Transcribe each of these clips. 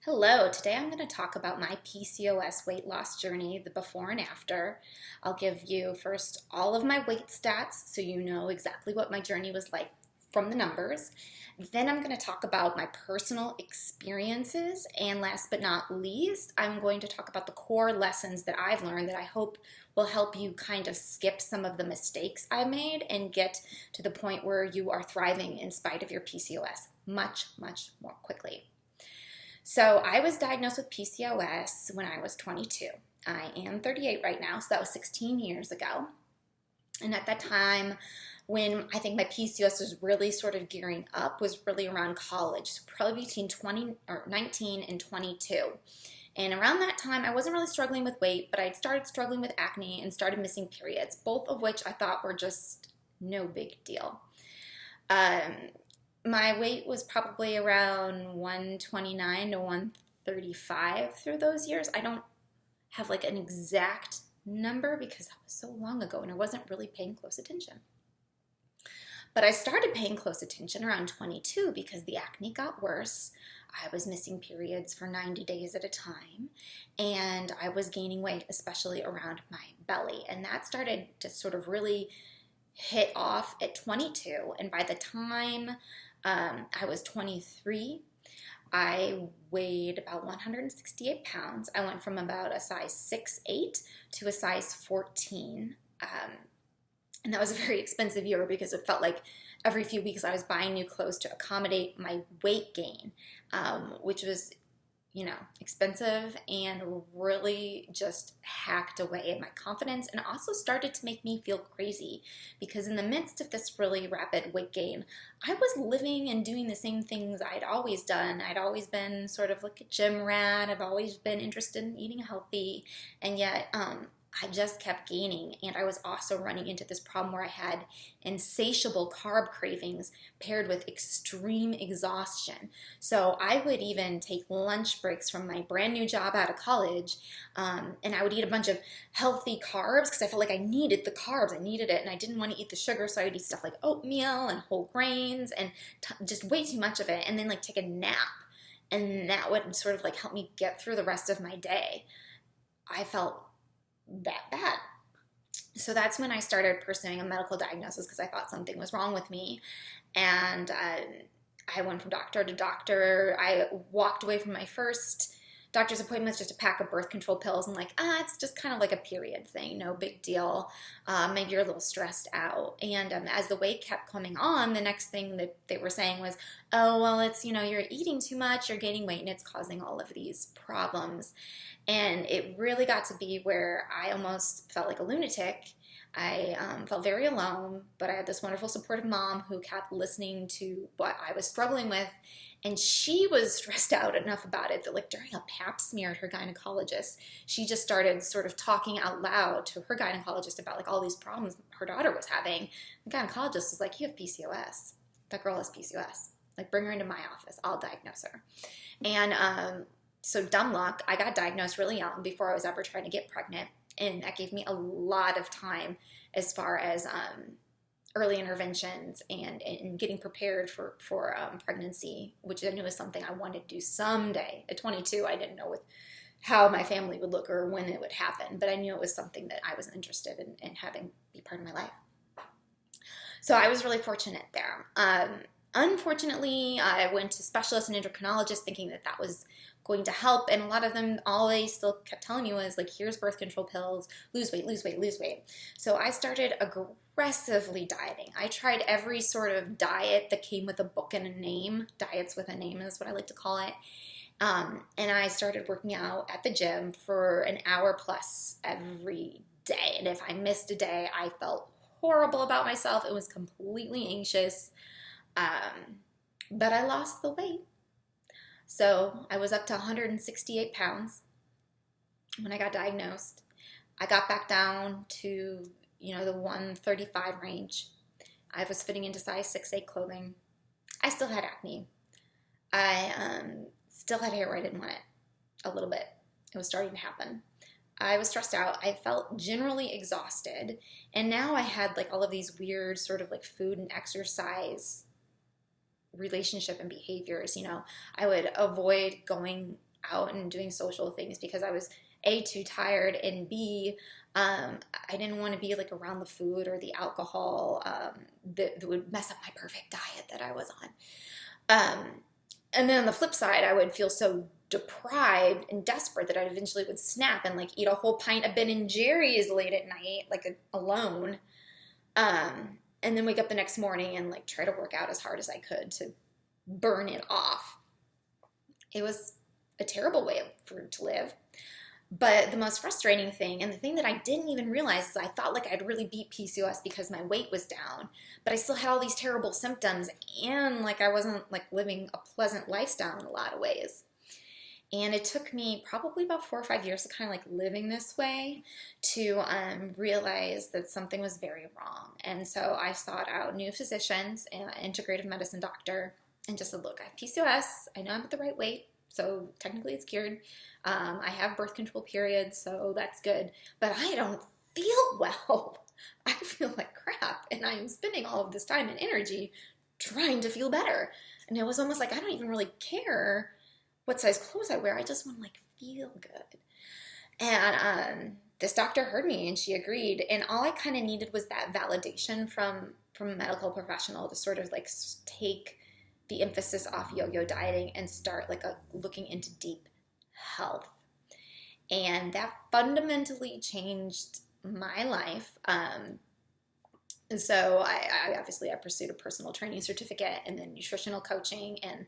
Hello, today I'm going to talk about my PCOS weight loss journey, the before and after. I'll give you first all of my weight stats so you know exactly what my journey was like from the numbers. Then I'm going to talk about my personal experiences, and last but not least, I'm going to talk about the core lessons that I've learned that I hope will help you kind of skip some of the mistakes I made and get to the point where you are thriving in spite of your PCOS much, much more quickly. So I was diagnosed with PCOS when I was 22. I am 38 right now, so that was 16 years ago. And at that time, when I think my PCOS was really sort of gearing up, was really around college, so probably between 19 and 22. And around that time, I wasn't really struggling with weight, but I'd started struggling with acne and started missing periods, both of which I thought were just no big deal. My weight was probably around 129 to 135 through those years. I don't have like an exact number because that was so long ago and I wasn't really paying close attention. But I started paying close attention around 22 because the acne got worse. I was missing periods for 90 days at a time, and I was gaining weight, especially around my belly. And that started to sort of really hit off at 22. And by the time I was 23, I weighed about 168 pounds. I went from about a size 6'8" to a size 14. And that was a very expensive year because it felt like every few weeks I was buying new clothes to accommodate my weight gain, which was, expensive and really just hacked away at my confidence and also started to make me feel crazy because in the midst of this really rapid weight gain, I was living and doing the same things I'd always done. I'd always been sort of like a gym rat. I've always been interested in eating healthy, and yet I just kept gaining, and I was also running into this problem where I had insatiable carb cravings paired with extreme exhaustion. So I would even take lunch breaks from my brand new job out of college, and I would eat a bunch of healthy carbs because I felt like I needed the carbs. I needed it, and I didn't want to eat the sugar, so I would eat stuff like oatmeal and whole grains and just way too much of it, and then like take a nap, and that would sort of like help me get through the rest of my day. I felt that bad. So that's when I started pursuing a medical diagnosis because I thought something was wrong with me. And I went from doctor to doctor. I walked away from my first doctor's appointment with just a pack of birth control pills and like, it's just kind of like a period thing, no big deal. Maybe you're a little stressed out. And as the weight kept coming on, the next thing that they were saying was, oh, well, it's, you're eating too much, you're gaining weight, and it's causing all of these problems. And it really got to be where I almost felt like a lunatic. I felt very alone, but I had this wonderful supportive mom who kept listening to what I was struggling with. And she was stressed out enough about it that like during a pap smear at her gynecologist, she just started sort of talking out loud to her gynecologist about like all these problems her daughter was having. The gynecologist was like, you have PCOS. That girl has PCOS. Like bring her into my office. I'll diagnose her. And so dumb luck, I got diagnosed really young before I was ever trying to get pregnant. And that gave me a lot of time as far as early interventions and getting prepared for pregnancy, which I knew was something I wanted to do someday. At 22, I didn't know how my family would look or when it would happen, but I knew it was something that I was interested in having be part of my life. So I was really fortunate there. Unfortunately, I went to specialists and endocrinologists thinking that was going to help, and a lot of them, all they still kept telling me was like, here's birth control pills, lose weight, lose weight, lose weight. So I started aggressively dieting. I tried every sort of diet that came with a book and a name. Diets with a name is what I like to call it. And I started working out at the gym for an hour plus every day. And if I missed a day, I felt horrible about myself. It was completely anxious. But I lost the weight. So I was up to 168 pounds when I got diagnosed. I got back down to, the 135 range. I was fitting into size 6'8" clothing. I still had acne. I still had hair where I didn't want it a little bit. It was starting to happen. I was stressed out. I felt generally exhausted. And now I had like all of these weird sort of like food and exercise relationship and behaviors. I would avoid going out and doing social things because I was A, too tired, and B, I didn't want to be like around the food or the alcohol that would mess up my perfect diet that I was on. And then on the flip side, I would feel so deprived and desperate that I eventually would snap and like eat a whole pint of Ben and Jerry's late at night, like alone. And then wake up the next morning and like try to work out as hard as I could to burn it off. It was a terrible way to live. But the most frustrating thing, and the thing that I didn't even realize, is I thought like I'd really beat PCOS because my weight was down, but I still had all these terrible symptoms, and like I wasn't like living a pleasant lifestyle in a lot of ways. And it took me probably about 4 or 5 years to kind of like living this way to realize that something was very wrong. And so I sought out new physicians, an integrative medicine doctor, and just said, look, I have PCOS. I know I'm at the right weight, so technically it's cured. I have birth control periods, so that's good. But I don't feel well. I feel like crap, and I'm spending all of this time and energy trying to feel better. And it was almost like I don't even really care what size clothes I wear. I just want to like feel good. And this doctor heard me and she agreed. And all I kind of needed was that validation from a medical professional to sort of like take the emphasis off yo-yo dieting and start like looking into deep health. And that fundamentally changed my life. And so I obviously pursued a personal training certificate and then nutritional coaching and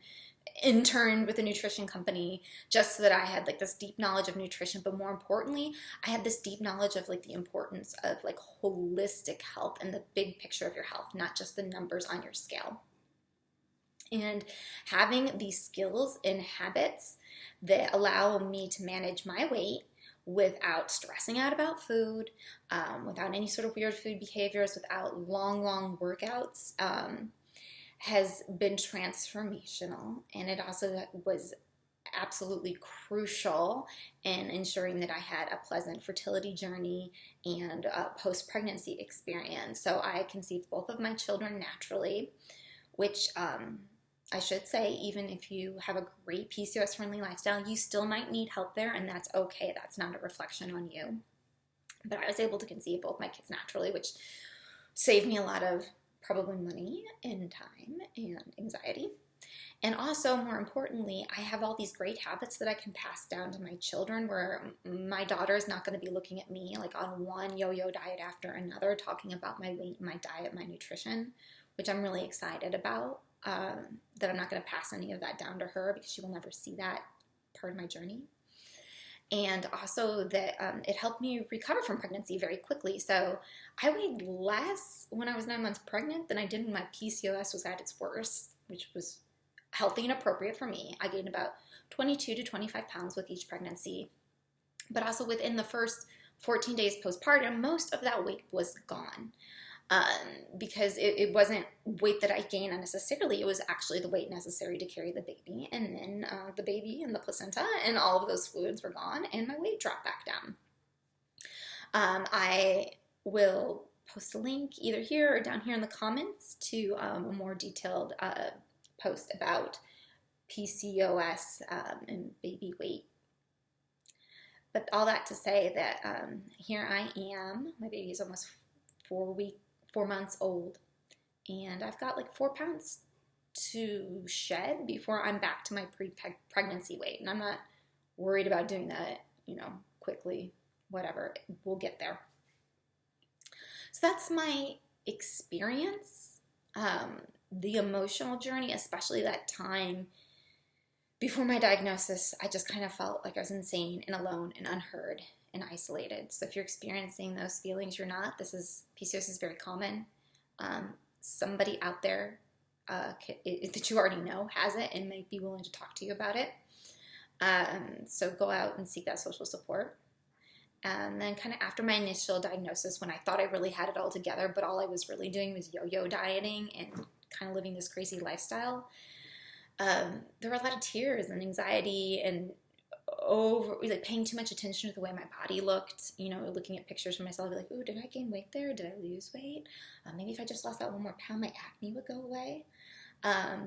interned with a nutrition company just so that I had like this deep knowledge of nutrition, but more importantly, I had this deep knowledge of like the importance of like holistic health and the big picture of your health, not just the numbers on your scale. And having these skills and habits that allow me to manage my weight without stressing out about food, without any sort of weird food behaviors, without long workouts, has been transformational. And it also was absolutely crucial in ensuring that I had a pleasant fertility journey and a post-pregnancy experience. So I conceived both of my children naturally, which I should say, even if you have a great PCOS-friendly lifestyle, you still might need help there, and that's okay. That's not a reflection on you. But I was able to conceive both my kids naturally, which saved me a lot of probably money and time and anxiety. And also, more importantly, I have all these great habits that I can pass down to my children, where my daughter is not going to be looking at me like on one yo-yo diet after another, talking about my weight, my diet, my nutrition, which I'm really excited about, that I'm not going to pass any of that down to her because she will never see that part of my journey. And also that it helped me recover from pregnancy very quickly. So I weighed less when I was 9 months pregnant than I did when my PCOS was at its worst, which was healthy and appropriate for me. I gained about 22 to 25 pounds with each pregnancy. But also within the first 14 days postpartum, most of that weight was gone. Because it wasn't weight that I gained unnecessarily. It was actually the weight necessary to carry the baby. And then the baby and the placenta and all of those fluids were gone and my weight dropped back down. I will post a link either here or down here in the comments to a more detailed post about PCOS and baby weight. But all that to say that here I am. My baby is almost 4 months old, and I've got like 4 pounds to shed before I'm back to my pre-pregnancy weight. And I'm not worried about doing that, quickly, whatever, we'll get there. So that's my experience, the emotional journey, especially that time before my diagnosis. I just kind of felt like I was insane and alone and unheard and isolated. So if you're experiencing those feelings, you're not. PCOS is very common. Somebody out there that you already know has it and might be willing to talk to you about it. So go out and seek that social support. And then kind of after my initial diagnosis, when I thought I really had it all together, but all I was really doing was yo-yo dieting and kind of living this crazy lifestyle, there were a lot of tears and anxiety and paying too much attention to the way my body looked, looking at pictures of myself, like, ooh, did I gain weight there? Did I lose weight? Maybe if I just lost that 1 more pound, my acne would go away.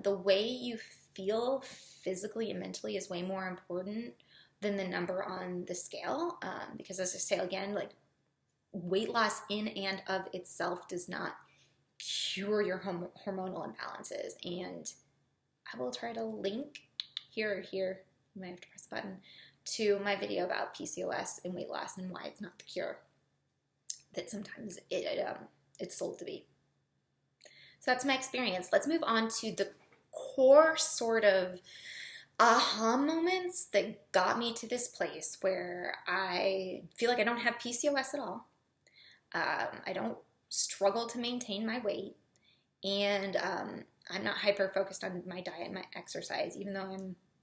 The way you feel physically and mentally is way more important than the number on the scale. Because as I say again, like weight loss in and of itself does not cure your hormonal imbalances. And I will try to link here, you might have to press a button, to my video about PCOS and weight loss and why it's not the cure that sometimes it's sold to be. So that's my experience. Let's move on to the core sort of aha moments that got me to this place where I feel like I don't have PCOS at all. I don't struggle to maintain my weight, and I'm not hyper focused on my diet and my exercise, even though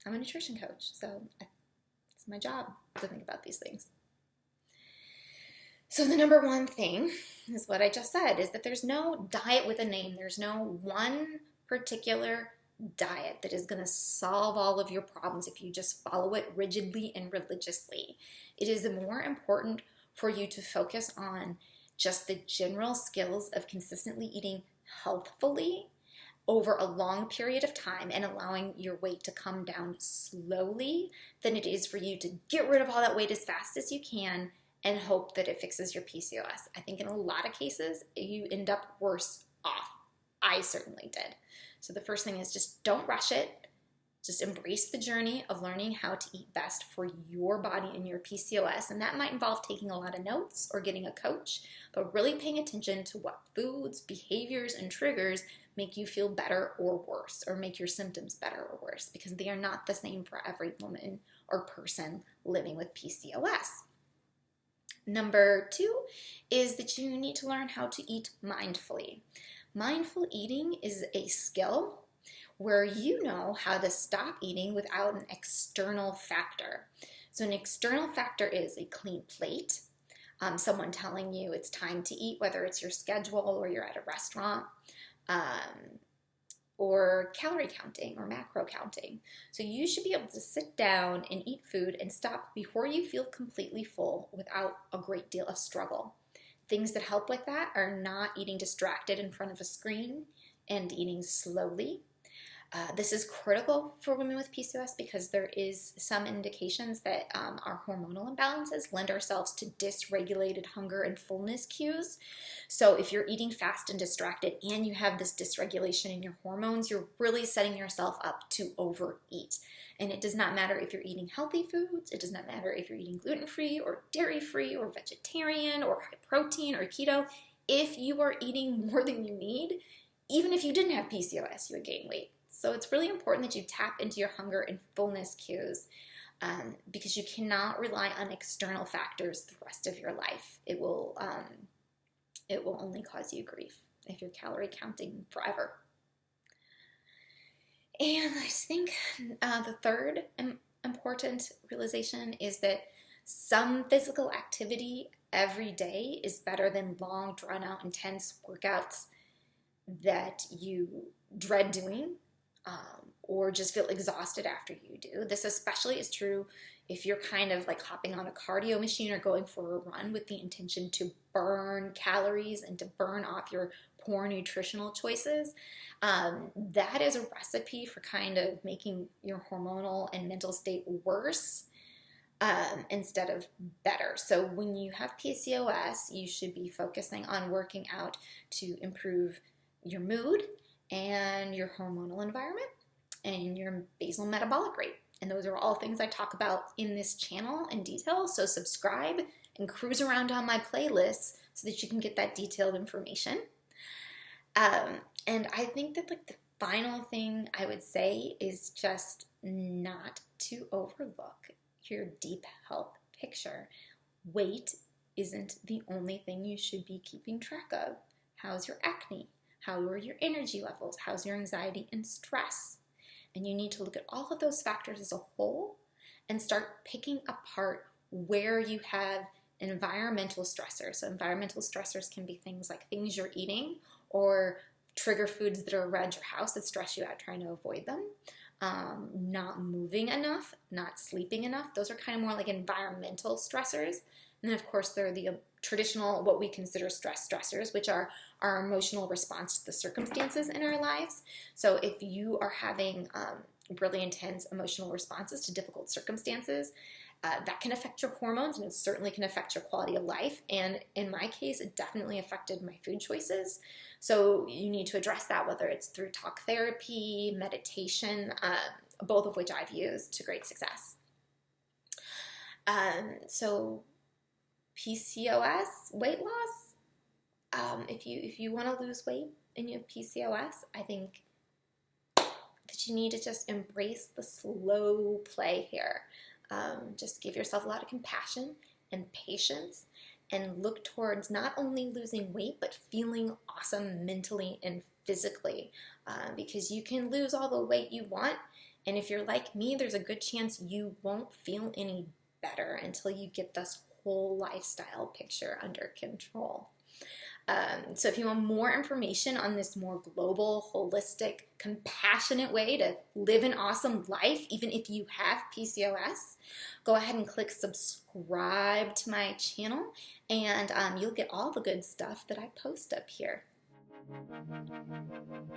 I'm a nutrition coach. So it's my job to think about these things. So the number one thing is what I just said, is that there's no diet with a name. There's no one particular diet that is going to solve all of your problems if you just follow it rigidly and religiously. It is more important for you to focus on just the general skills of consistently eating healthfully over a long period of time and allowing your weight to come down slowly than it is for you to get rid of all that weight as fast as you can and hope that it fixes your PCOS. I think in a lot of cases, you end up worse off. I certainly did. So the first thing is just don't rush it. Just embrace the journey of learning how to eat best for your body and your PCOS. And that might involve taking a lot of notes or getting a coach, but really paying attention to what foods, behaviors, and triggers make you feel better or worse, or make your symptoms better or worse, because they are not the same for every woman or person living with PCOS. Number 2 is that you need to learn how to eat mindfully. Mindful eating is a skill where you know how to stop eating without an external factor. So an external factor is a clean plate, someone telling you it's time to eat, whether it's your schedule or you're at a restaurant, or calorie counting or macro counting. So you should be able to sit down and eat food and stop before you feel completely full without a great deal of struggle. Things that help with that are not eating distracted in front of a screen and eating slowly. This is critical for women with PCOS because there is some indications that our hormonal imbalances lend ourselves to dysregulated hunger and fullness cues. So if you're eating fast and distracted and you have this dysregulation in your hormones, you're really setting yourself up to overeat. And it does not matter if you're eating healthy foods. It does not matter if you're eating gluten-free or dairy-free or vegetarian or high protein or keto. If you are eating more than you need, even if you didn't have PCOS, you would gain weight. So it's really important that you tap into your hunger and fullness cues because you cannot rely on external factors the rest of your life. It will only cause you grief if you're calorie counting forever. And I think the third important realization is that some physical activity every day is better than long, drawn-out, intense workouts that you dread doing. Or just feel exhausted after you do. This especially is true if you're kind of like hopping on a cardio machine or going for a run with the intention to burn calories and to burn off your poor nutritional choices. That is a recipe for kind of making your hormonal and mental state worse instead of better. So when you have PCOS, you should be focusing on working out to improve your mood and your hormonal environment and your basal metabolic rate. And those are all things I talk about in this channel in detail. So subscribe and cruise around on my playlists so that you can get that detailed information. And I think that like the final thing I would say is just not to overlook your deep health picture. Weight isn't the only thing you should be keeping track of. How's your acne? How are your energy levels? How's your anxiety and stress? And you need to look at all of those factors as a whole and start picking apart where you have environmental stressors. So environmental stressors can be things like things you're eating or trigger foods that are around your house that stress you out trying to avoid them. Not moving enough, not sleeping enough. Those are kind of more like environmental stressors. And then of course there are the traditional, what we consider stressors, which are our emotional response to the circumstances in our lives. So if you are having really intense emotional responses to difficult circumstances. That can affect your hormones, and it certainly can affect your quality of life. And in my case, it definitely affected my food choices. So you need to address that, whether it's through talk therapy, meditation, both of which I've used to great success. So PCOS, weight loss. If you want to lose weight and you have PCOS, I think that you need to just embrace the slow play here. Just give yourself a lot of compassion and patience, and look towards not only losing weight, but feeling awesome mentally and physically, because you can lose all the weight you want, and if you're like me, there's a good chance you won't feel any better until you get this whole lifestyle picture under control. So if you want more information on this more global, holistic, compassionate way to live an awesome life, even if you have PCOS, go ahead and click subscribe to my channel, and you'll get all the good stuff that I post up here.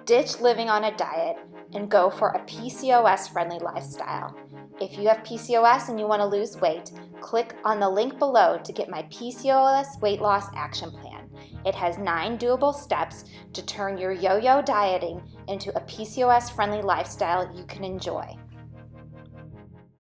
Ditch living on a diet and go for a PCOS-friendly lifestyle. If you have PCOS and you want to lose weight, click on the link below to get my PCOS weight loss action plan. It has 9 doable steps to turn your yo-yo dieting into a PCOS-friendly lifestyle you can enjoy.